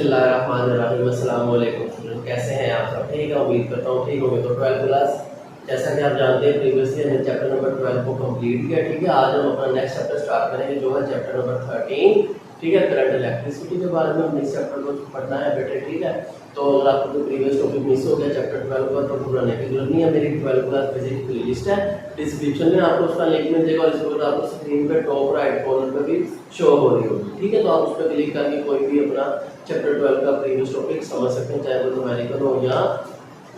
बिस्मिल्लाहिर्रहमानिर्रहीम। अस्सलाम वालेकुम स्टूडेंट, कैसे हैं आप सब? ठीक है, उम्मीद करता हूँ ठीक होंगे। तो 12th क्लास जैसा कि आप जानते हैं प्रीवियसली हमने चैप्टर नंबर 12 को कंप्लीट किया। ठीक है, आज हम अपना नेक्स्ट चैप्टर स्टार्ट करेंगे जो है चैप्टर नंबर 13। ठीक है, करंट इलेक्ट्रिसिटी के बारे में हमने इस चैप्टर को पढ़ना है बेटे। ठीक है, तो अगर आपको जो प्रीवियस टॉपिक मिस हो गया चैप्टर 12 का तो भूलने की जरूरत नहीं है। मेरी 12 क्लास बेसिक प्लेलिस्ट है, डिस्क्रिप्शन में आपको उसका लिंक मिल जाएगा और इसके बाद आपको स्क्रीन पे टॉप राइट कॉर्नर पे भी शो हो रही होगी। ठीक है, तो आप उस पर क्लिक करके कोई भी अपना चैप्टर 12 का प्रीवियस टॉपिक समझ सकते हैं, चाहे वो न्यूमेरिकल हो या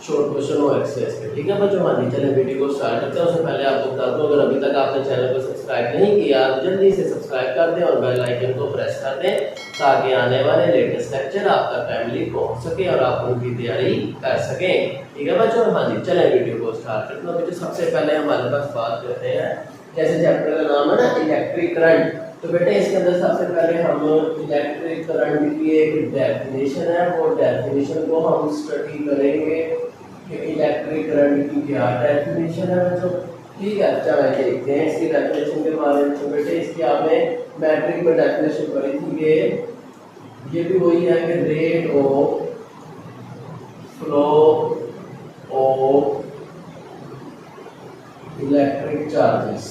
शॉर्ट क्वेश्चन हो एक्सरसाइज के। ठीक है बच्चों, हाँ जी, चलें वीडियो को स्टार्ट करते हैं। उससे पहले आपको बता दूं, अगर अभी तक आपने चैनल को सब्सक्राइब नहीं किया जल्दी से सब्सक्राइब कर दें और बेल आइकन को प्रेस कर दें ताकि आने वाले लेटेस्ट लेक्चर आप तक टाइमली पहुंच सके और आप उनकी तैयारी कर सकें। ठीक है बच्चों, हाँ जी, चलें वीडियो को स्टार्ट करते हैं। बच्चों सबसे पहले हमारे पास बात करते हैं, जैसे चैप्टर का नाम है ना इलेक्ट्रिक करंट, तो बेटे इसके अंदर सबसे पहले हम इलेक्ट्रिक करंट की एक डेफिनेशन है, वो डेफिनेशन को हम स्टडी करेंगे कि इलेक्ट्रिक करंट की क्या डेफिनेशन है बच्चों। ठीक है, चलो देखते हैं इसकी डेफिनेशन के बारे में। तो बेटे इसकी आपने मैट्रिक में डेफिनेशन पढ़ी थी, ये भी वही है कि rate of flow of electric charges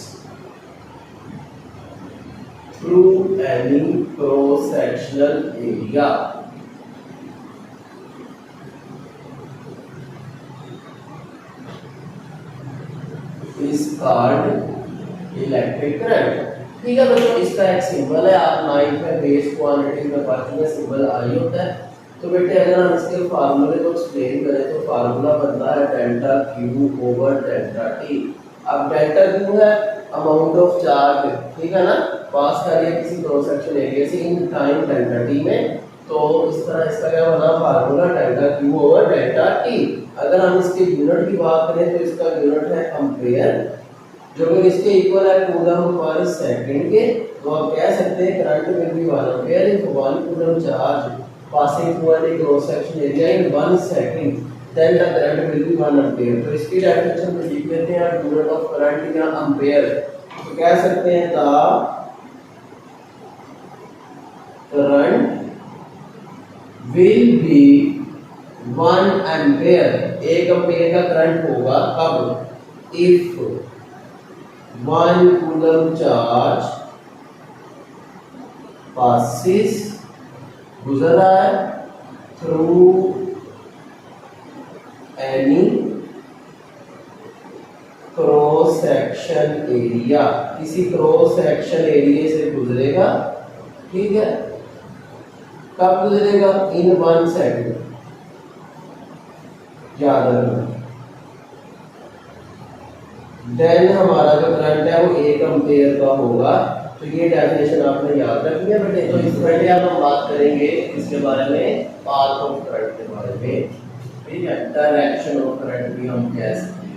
through any cross sectional area is called electric current. ठीक है बच्चों, इसका एक सिंबल है, आप 9th में बेस क्वांटिटी में पढ़ चुके, सिंबल आई होता है। तो बेटे अगर हम इसके फार्मूले को एक्सप्लेन करें तो फार्मूला बनता है delta Q over delta T. अब डेल्टा क्यू है अमाउंट ऑफ चार्ज, ठीक है ना, पास कर रही है किसी क्रॉस सेक्शन एरिया से इन टाइम डेल्टा टी में। तो इस तरह इसका क्या बना formula delta Q over delta T. अगर हम इसके यूनिट की बात करें तो इसका यूनिट है एम्पेयर, जो कि इसके इक्वल है कूलम पर सेकंड के। तो आप कह सकते हैं current will be 1 ampere if 1 coulomb charge passing through any cross section area in 1 second, then the current will be 1 ampere. तो इसकी डेफिनेशन में लिख लेते हैं यूनिट ऑफ करंट या एम्पेयर, तो कह सकते हैं the current will be 1 ampere. 1 ampere का करंट होगा कब? इफ 1 कूलम चार्ज पासिस गुजर रहा है through any cross section area, किसी क्रॉस सेक्शन एरिया से गुजरेगा। ठीक है, कब गुजरेगा? इन 1 सेकंड, याद रखना। देन हमारा जो करंट है वो 1 एम्पेयर का होगा। तो ये डेफिनेशन आपने याद रखनी है बेटे। तो इस पहले अब हम बात करेंगे इसके बारे में, पाथ ऑफ करंट के बारे में। ठीक है, डायरेक्शन ऑफ करंट भी हम कह सकते हैं,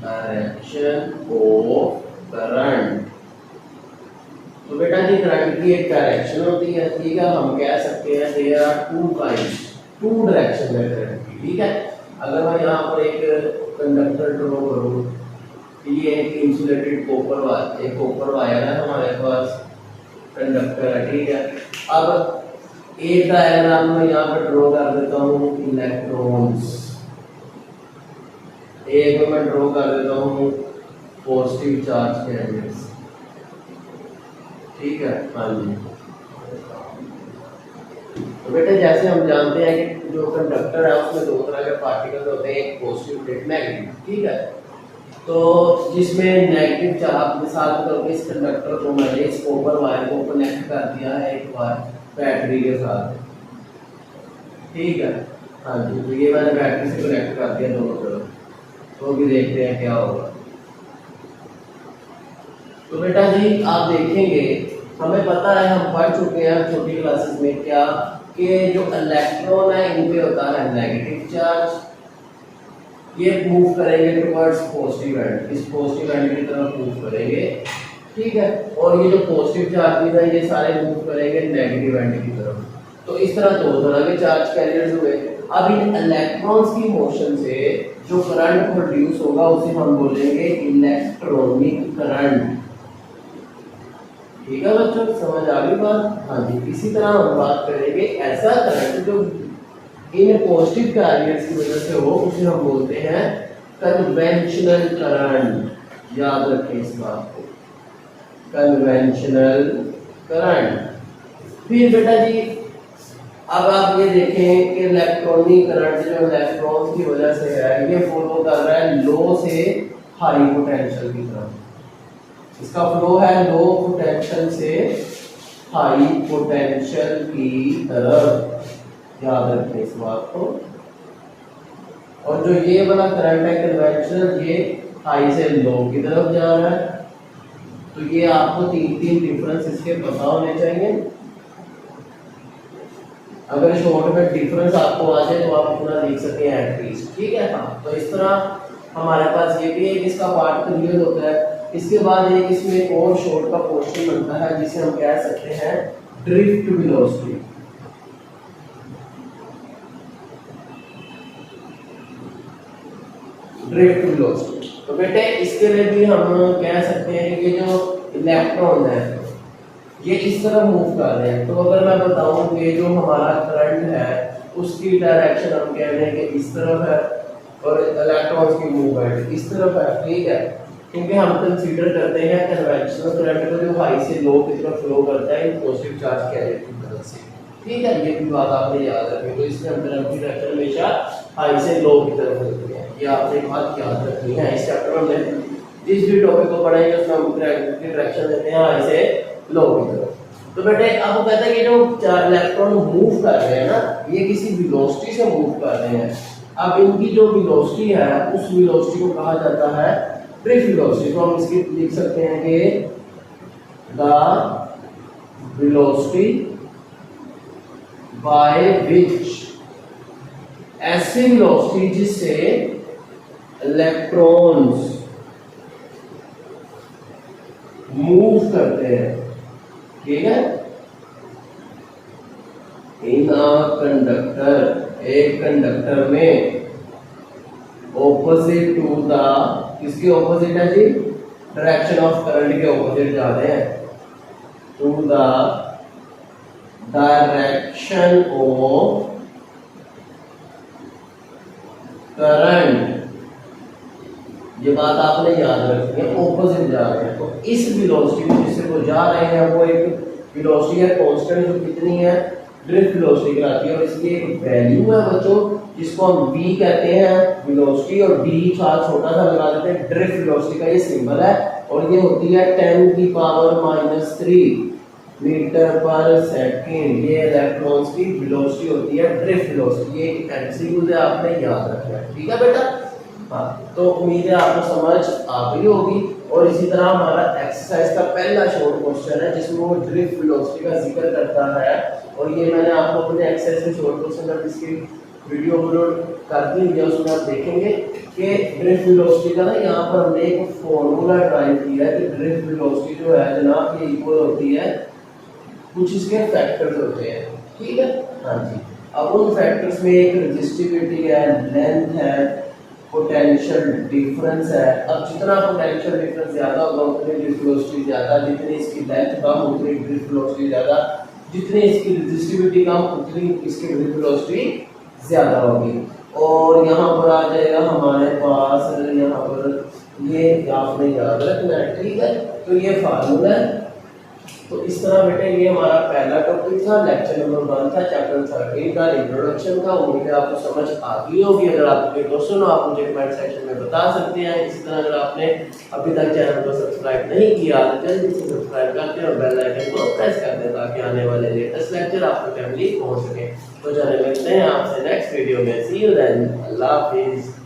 डायरेक्शन ऑफ करंट। तो बेटा जी करंट की एक डायरेक्शन होती है। ठीक है, हम कह सकते हैं देयर आर 2 काइंड्स, 2 डायरेक्शन है करंट की। ठीक है, अगर मैं यहाँ पर एक कंडक्टर ड्रॉ करूँ, ये एक इंसुलेटेड कॉपर वायर है हमारे पास, कंडक्टर है। ठीक है, अब एक डायग्राम में यहाँ पर ड्रॉ कर देता हूँ इलेक्ट्रॉन्स, एक मैं ड्रॉ कर देता हूँ पॉजिटिव चार्ज कैरियर्स। ठीक है, हाँ जी। तो बेटे जैसे हम जानते हैं कि जो कंडक्टर है उसमें 2 तरह के पार्टिकल होते हैं, एक पॉजिटिव एक नेगेटिव। ठीक है, तो जिसमें नेगेटिव चार्ज मिसाल के तौर पे इस कंडक्टर को मैंने इस कॉपर वायर को कनेक्ट कर दिया है एक बार बैटरी के साथ। ठीक है, हाँ जी, तो ये मैंने बैटरी से कनेक्ट कर दिया दोनों तरफ। तो भी देखते हैं क्या होगा। तो बेटा जी आप देखेंगे, हमें पता है, हम पढ़ चुके हैं छोटी क्लासेस में क्या, कि जो इलेक्ट्रॉन है इन पे होता है नेगेटिव चार्ज, ये मूव करेंगे टुवर्ड्स पॉजिटिव एंड, इस पॉजिटिव एंड की तरफ मूव करेंगे। ठीक है, और ये जो पॉजिटिव चार्जेस हैं ये सारे मूव करेंगे नेगेटिव एंड की तरफ। तो इस तरह 2 तरह के चार्ज कैरियर्स हुए। अब इन इलेक्ट्रॉन्स की मोशन से जो करंट प्रोड्यूस होगा उसे हम बोलेंगे इलेक्ट्रॉनिक करंट। ठीक है बच्चों, समझ आ गई बात? हाँ जी। इसी तरह हम बात करेंगे ऐसा करंट जो इन पॉजिटिव कैरियर्स की वजह से हो, उसे हम बोलते हैं कन्वेंशनल करंट। याद रखें इस बात को, कन्वेंशनल करंट। फिर बेटा जी अब आप ये देखें कि इलेक्ट्रॉनिक करंट जो इलेक्ट्रॉन की वजह से है, ये फॉलो कर रहा है लो से हाई पोटेंशियल की तरफ। इसका फ्लो है लो पोटेंशियल से हाई पोटेंशियल की तरफ। याद रखें इस बात को। और जो ये वाला करंट है कन्वेंशनल, ये हाई से लो की तरफ जा रहा है। तो ये आपको तीन डिफरेंस इसके पता होने चाहिए। अगर शॉर्ट में डिफरेंस आपको आ जाए तो आप इतना लिख सकते हैं एटलीस्ट। ठीक है। हाँ, तो इस तरह हमारे पास ये भी एक इसका पार्ट क्लियर होता है। इसके बाद एक इसमें एक और शॉर्ट का क्वेश्चन बनता है जिसे हम कह सकते हैं ड्रिफ्ट वेलोसिटी। Drift velocity. तो बेटे इसके लिए भी हम कह सकते हैं कि ये जो इलेक्ट्रॉन है ये इस तरह मूव कर रहे हैं। तो अगर मैं बताऊं कि जो हमारा करंट है उसकी डायरेक्शन हम कह रहे हैं कि इस तरफ है और इलेक्ट्रॉन्स की मूवमेंट इस तरफ है। ठीक है, क्योंकि हम कंसीडर करते हैं कन्वेंशनल करंट को जो हाई से लो की तरफ फ्लो करता है इन पॉजिटिव चार्ज कैरियर की मदद से। ठीक है, ये भी बात आपने याद रखनी। तो इसमें हम करंट की डायरेक्शन हमेशा हाई से लो की तरफ होती है। ये आपने एक बात याद रखनी है। इस चैप्टर में जिस भी टॉपिक को पढ़ाएंगे उसमें हम करंट की डायरेक्शन देते हैं हाई से लो की तरफ। तो बेटे अब वो कहता है कि जो इलेक्ट्रॉन मूव कर रहे हैं ना, ये किसी वेलोसिटी से मूव कर रहे हैं। अब इनकी जो वेलोसिटी है उस वेलोसिटी को कहा जाता है ड्रिफ्ट वेलोसिटी। तो हम इसकी लिख सकते हैं कि द वेलोसिटी बाय विच, ऐसी वेलोसिटी जिससे इलेक्ट्रॉन्स मूव करते हैं। ठीक है, इन कंडक्टर, एक कंडक्टर में ऑपोजिट टू द, किसके ऑपोजिट है जी? डायरेक्शन ऑफ करंट के ऑपोजिट जा रहे हैं। To the direction of current, ये बात आपने याद रखनी है, ऑपोजिट जा रहे हैं। तो इस वेलोसिटी जिससे वो जा रहे हैं वो एक वेलोसिटी है कांस्टेंट जो कितनी है? ड्रिफ्ट वेलोसिटी कहलाती है। और इसकी एक वैल्यू है बच्चों जिसको हम v कहते हैं वेलोसिटी, और d साथ छोटा सा लगा देते हैं। ड्रिफ्ट वेलोसिटी का ये सिंबल है और ये होती है 10⁻³ मीटर पर सेकंड। ये इलेक्ट्रॉन्स की वेलोसिटी होती है ड्रिफ्ट वेलोसिटी। ये एमसीक्यू से आपने याद रखना है। ठीक है बेटा? हाँ, तो उम्मीद है आपको समझ आ गई होगी। और इसी तरह हमारा एक्सरसाइज का पहला शॉर्ट क्वेश्चन है जिसमें वो ड्रिफ्ट वेलोसिटी का जिक्र करता है। और ये मैंने आपको अपने एक्सरसाइज के शॉर्ट क्वेश्चन में इसकी वीडियो अपलोड कर दी है, उसमें आप देखेंगे कि ड्रिफ्ट वेलोसिटी का ना यहाँ पर हमने एक फॉर्मूला ड्राइव किया है कि ड्रिफ्ट वेलोसिटी जो है जनाब ये इक्वल होती है, कुछ इसके फैक्टर्स होते हैं। ठीक है, हाँ जी। अब उन फैक्टर्स में एक रेजिस्टिविटी है, लेंथ है, पोटेंशियल डिफरेंस है। अब जितना पोटेंशियल डिफरेंस ज्यादा होगा उतनी ड्रिफ्ट वेलोसिटी ज्यादा, जितनी इसकी लेंथ कम उतनी ड्रिफ्ट वेलोसिटी ज्यादा, जितनी इसकी रेजिस्टिविटी कम उतनी इसकी ड्रिफ्ट वेलोसिटी ज्यादा होगी। और यहाँ पर आ जाएगा हमारे पास, यहाँ पर ये आपने याद रखना है। ठीक है, तो ये फार्मूला है। तो इस तरह बेटे ये हमारा पहला टॉपिक था, लेक्चर नंबर 1 था, चैप्टर 13 का इंट्रोडक्शन का। उम्मीद है आपको समझ आ गई होगी। अगर आपको कोई क्वेश्चन हो आप मुझे कमेंट सेक्शन में बता सकते हैं। इसी तरह अगर आपने अभी तक चैनल को सब्सक्राइब नहीं किया तो जल्दी से सब्सक्राइब करते हैं और बेल आइकन को प्रेस कर दें ताकि आने वाले लेटेस्ट लेक्चर आपको टाइमली पहुंच सके। तो चलिए मिलते हैं आपसे नेक्स्ट वीडियो में। सी यू देन, अल्लाह हाफिज़।